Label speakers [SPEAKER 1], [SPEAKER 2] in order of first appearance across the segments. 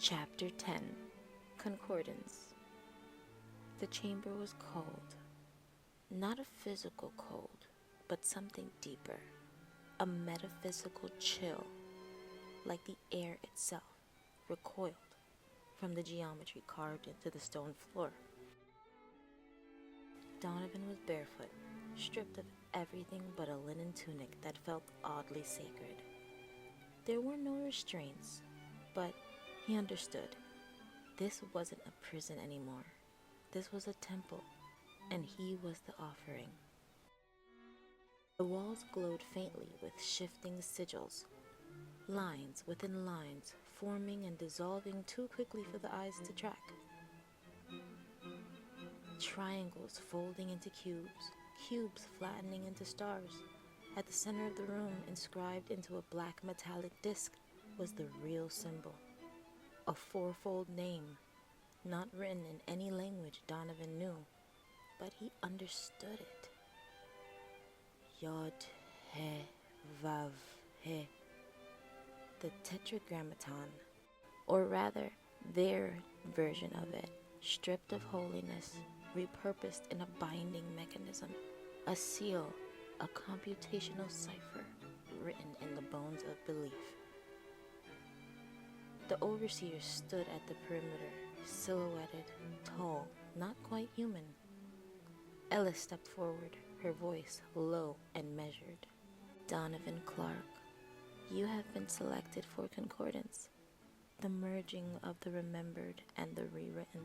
[SPEAKER 1] Chapter 10 Concordance. The chamber was cold. Not a physical cold, but something deeper. A metaphysical chill, like the air itself, recoiled from the geometry carved into the stone floor. Donavan was barefoot, stripped of everything but a linen tunic that felt oddly sacred. There were no restraints, but he understood. This wasn't a prison anymore. This was a temple, and he was the offering. The walls glowed faintly with shifting sigils, lines within lines forming and dissolving too quickly for the eyes to track. Triangles folding into cubes, cubes flattening into stars. At the center of the room, inscribed into a black metallic disc, was the real symbol. A fourfold name, not written in any language Donavan knew, but he understood it. Yod, He, Vav, He. The Tetragrammaton, or rather, their version of it, stripped of holiness, repurposed in a binding mechanism, a seal, a computational cipher written in the bones of belief. The overseer stood at the perimeter, silhouetted, tall, not quite human. Ellis stepped forward, her voice low and measured. Donavan Clark, you have been selected for Concordance, the merging of the remembered and the rewritten.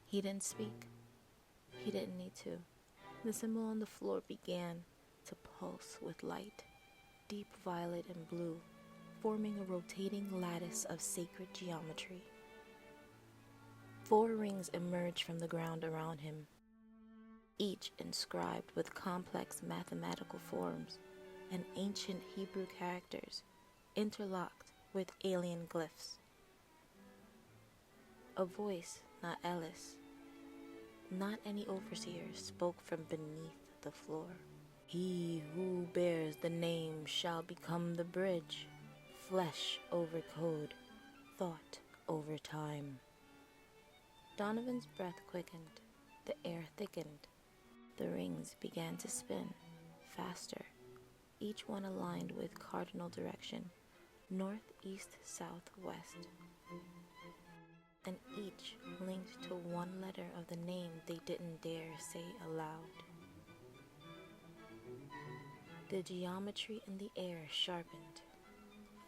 [SPEAKER 1] He didn't speak. He didn't need to. The symbol on the floor began to pulse with light, deep violet and blue, forming a rotating lattice of sacred geometry. 4 rings emerged from the ground around him, each inscribed with complex mathematical forms and ancient Hebrew characters interlocked with alien glyphs. A voice, not Ellis, not any overseer, spoke from beneath the floor. He who bears the name shall become the bridge. Flesh over code, thought over time. Donovan's breath quickened, the air thickened. The rings began to spin, faster, each one aligned with cardinal direction, north, east, south, west. And each linked to one letter of the name they didn't dare say aloud. The geometry in the air sharpened,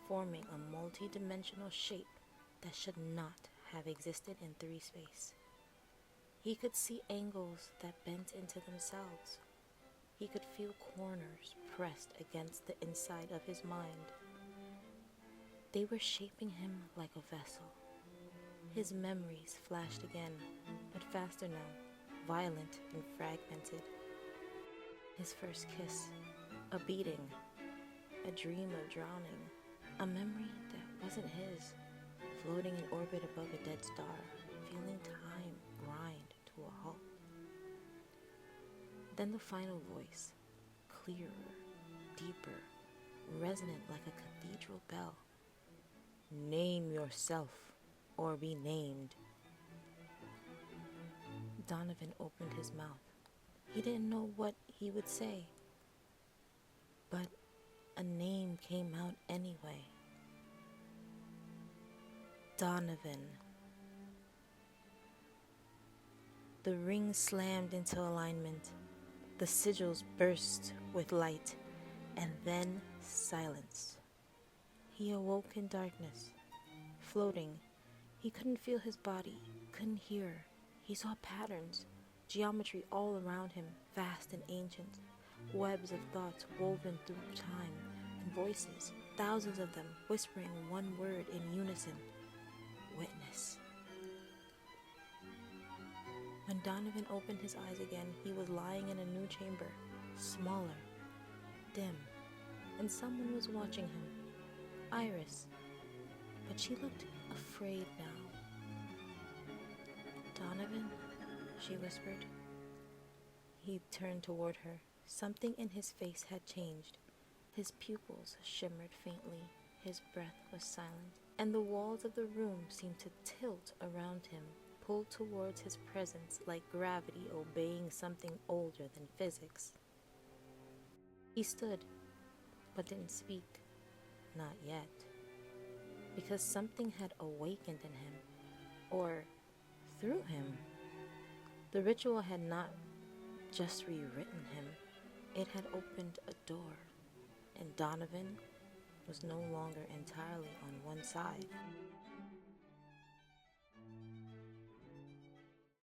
[SPEAKER 1] forming a multi-dimensional shape that should not have existed in 3 space. He could see angles that bent into themselves. He could feel corners pressed against the inside of his mind. They were shaping him like a vessel. His memories flashed again, but faster now, violent and fragmented. His first kiss, a beating, a dream of drowning, a memory that wasn't his, floating in orbit above a dead star, feeling time grind to a halt. Then the final voice, clearer, deeper, resonant like a cathedral bell. Name yourself, or be named. Donavan opened his mouth. He didn't know what he would say, but a name came out anyway. Donavan. The ring slammed into alignment. The sigils burst with light, and then silence. He awoke in darkness, floating. He couldn't feel his body, couldn't hear. He saw patterns, geometry all around him, vast and ancient, webs of thoughts woven through time, and voices, thousands of them, whispering one word in unison: witness. When Donavan opened his eyes again, he was lying in a new chamber, smaller, dim, and someone was watching him. Iris. But she looked afraid now. Donavan, she whispered. He turned toward her. Something in his face had changed. His pupils shimmered faintly. His breath was silent, and the walls of the room seemed to tilt around him, pulled towards his presence like gravity obeying something older than physics. He stood, but didn't speak. Not yet. Because something had awakened in him, or through him. The ritual had not just rewritten him, it had opened a door, and Donavan was no longer entirely on one side.